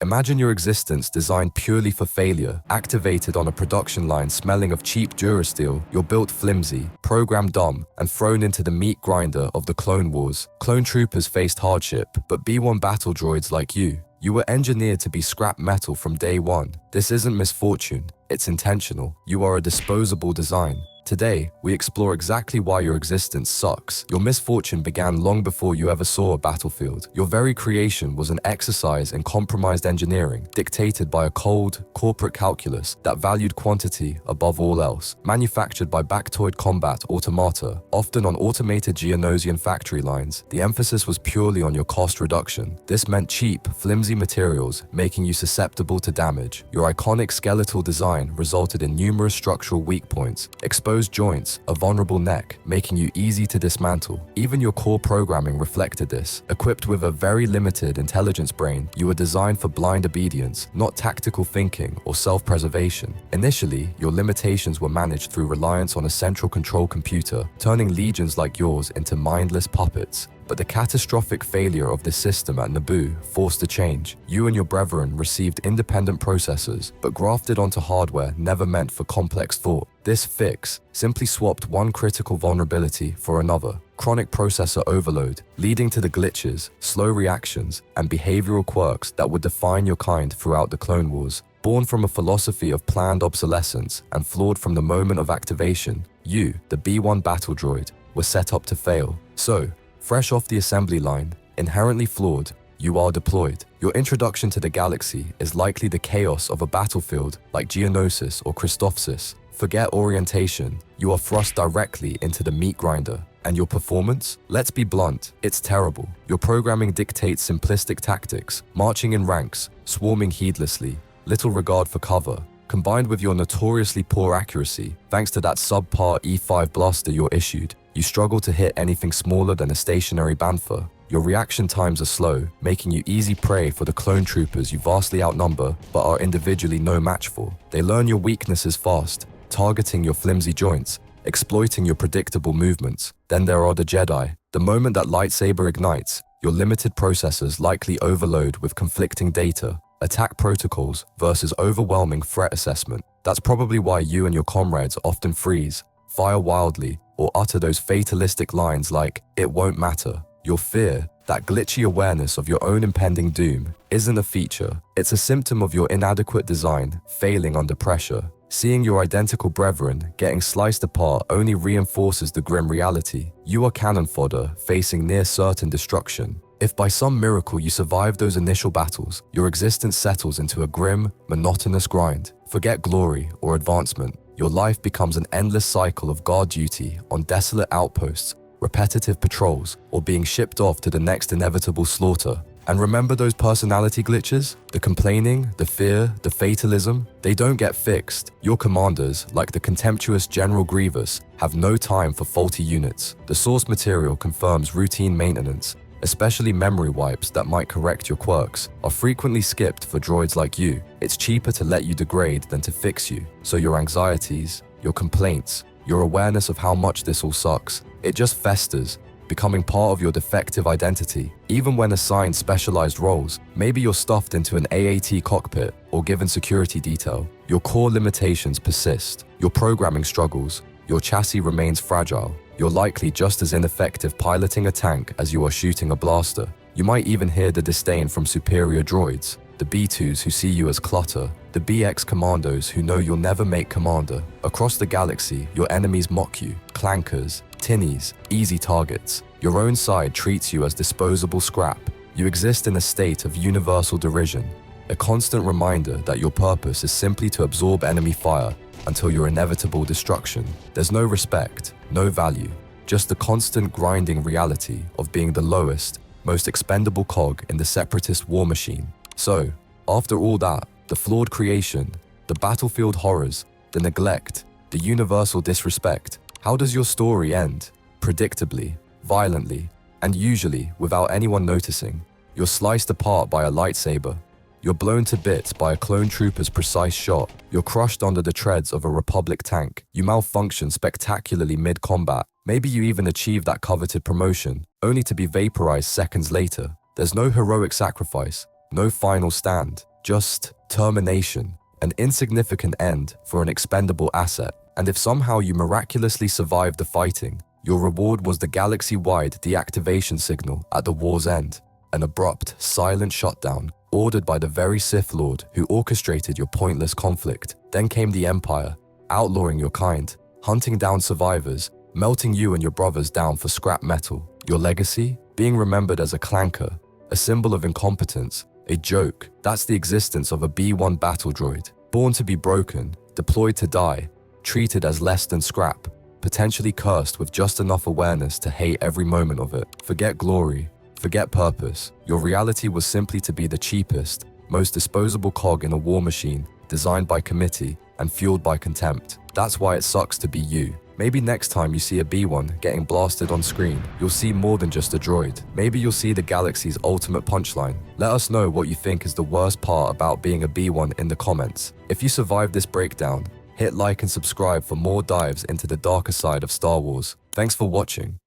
Imagine your existence designed purely for failure, activated on a production line smelling of cheap durasteel. You're built flimsy, programmed dumb, and thrown into the meat grinder of the Clone Wars. Clone troopers faced hardship, but B1 Battle Droids like you were engineered to be scrap metal from day one. This isn't misfortune, it's intentional. You are a disposable design. Today, we explore exactly why your existence sucks. Your misfortune began long before you ever saw a battlefield. Your very creation was an exercise in compromised engineering, dictated by a cold, corporate calculus that valued quantity above all else. Manufactured by Bactoid combat automata, often on automated Geonosian factory lines, the emphasis was purely on your cost reduction. This meant cheap, flimsy materials, making you susceptible to damage. Your iconic skeletal design resulted in numerous structural weak points, exposed joints, a vulnerable neck, making you easy to dismantle. Even your core programming reflected this. Equipped with a very limited intelligence brain, you were designed for blind obedience, not tactical thinking or self-preservation. Initially, your limitations were managed through reliance on a central control computer, turning legions like yours into mindless puppets. But the catastrophic failure of this system at Naboo forced a change. You and your brethren received independent processors, but grafted onto hardware never meant for complex thought. This fix simply swapped one critical vulnerability for another: chronic processor overload, leading to the glitches, slow reactions, and behavioral quirks that would define your kind throughout the Clone Wars. Born from a philosophy of planned obsolescence and flawed from the moment of activation, you, the B1 Battle Droid, were set up to fail. So, fresh off the assembly line, inherently flawed, you are deployed. Your introduction to the galaxy is likely the chaos of a battlefield like Geonosis or Christophsis. Forget orientation, you are thrust directly into the meat grinder. And your performance? Let's be blunt, it's terrible. Your programming dictates simplistic tactics, marching in ranks, swarming heedlessly, little regard for cover. Combined with your notoriously poor accuracy, thanks to that subpar E5 blaster you're issued, you struggle to hit anything smaller than a stationary bantha. Your reaction times are slow, making you easy prey for the clone troopers you vastly outnumber but are individually no match for. They learn your weaknesses fast, targeting your flimsy joints, exploiting your predictable movements. Then there are the Jedi. The moment that lightsaber ignites, your limited processors likely overload with conflicting data, attack protocols versus overwhelming threat assessment. That's probably why you and your comrades often freeze, fire wildly, or utter those fatalistic lines like, "It won't matter." Your fear, that glitchy awareness of your own impending doom, isn't a feature. It's a symptom of your inadequate design, failing under pressure. Seeing your identical brethren getting sliced apart only reinforces the grim reality. You are cannon fodder, facing near certain destruction. If by some miracle you survive those initial battles, your existence settles into a grim, monotonous grind. Forget glory or advancement. Your life becomes an endless cycle of guard duty on desolate outposts, repetitive patrols, or being shipped off to the next inevitable slaughter. And remember those personality glitches? The complaining, the fear, the fatalism? They don't get fixed. Your commanders, like the contemptuous General Grievous, have no time for faulty units. The source material confirms routine maintenance, especially memory wipes that might correct your quirks, are frequently skipped for droids like you. It's cheaper to let you degrade than to fix you. So your anxieties, your complaints, your awareness of how much this all sucks, it just festers, becoming part of your defective identity. Even when assigned specialized roles, maybe you're stuffed into an AAT cockpit or given security detail, your core limitations persist. Your programming struggles, your chassis remains fragile. You're likely just as ineffective piloting a tank as you are shooting a blaster. You might even hear the disdain from superior droids, the B2s who see you as clutter, the BX commandos who know you'll never make commander. Across the galaxy, your enemies mock you, clankers, tinnies, easy targets. Your own side treats you as disposable scrap. You exist in a state of universal derision, a constant reminder that your purpose is simply to absorb enemy fire until your inevitable destruction. There's no respect, no value, just the constant grinding reality of being the lowest, most expendable cog in the separatist war machine. So, after all that, the flawed creation, the battlefield horrors, the neglect, the universal disrespect, how does your story end? Predictably, violently, and usually without anyone noticing. You're sliced apart by a lightsaber. You're blown to bits by a clone trooper's precise shot. You're crushed under the treads of a Republic tank. You malfunction spectacularly mid-combat. Maybe you even achieve that coveted promotion, only to be vaporized seconds later. There's no heroic sacrifice, no final stand. just termination, an insignificant end for an expendable asset. And if somehow you miraculously survived the fighting, your reward was the galaxy-wide deactivation signal at the war's end, an abrupt, silent shutdown ordered by the very Sith Lord who orchestrated your pointless conflict. Then came the Empire, outlawing your kind, hunting down survivors, melting you and your brothers down for scrap metal. Your legacy? Being remembered as a clanker, a symbol of incompetence, a joke. That's the existence of a B1 Battle Droid, born to be broken, deployed to die, treated as less than scrap, potentially cursed with just enough awareness to hate every moment of it. Forget glory, forget purpose. Your reality was simply to be the cheapest, most disposable cog in a war machine designed by committee and fueled by contempt. That's why it sucks to be you. Maybe next time you see a B1 getting blasted on screen, you'll see more than just a droid. Maybe you'll see the galaxy's ultimate punchline. Let us know what you think is the worst part about being a B1 in the comments. If you survived this breakdown, hit like and subscribe for more dives into the darker side of Star Wars. Thanks for watching.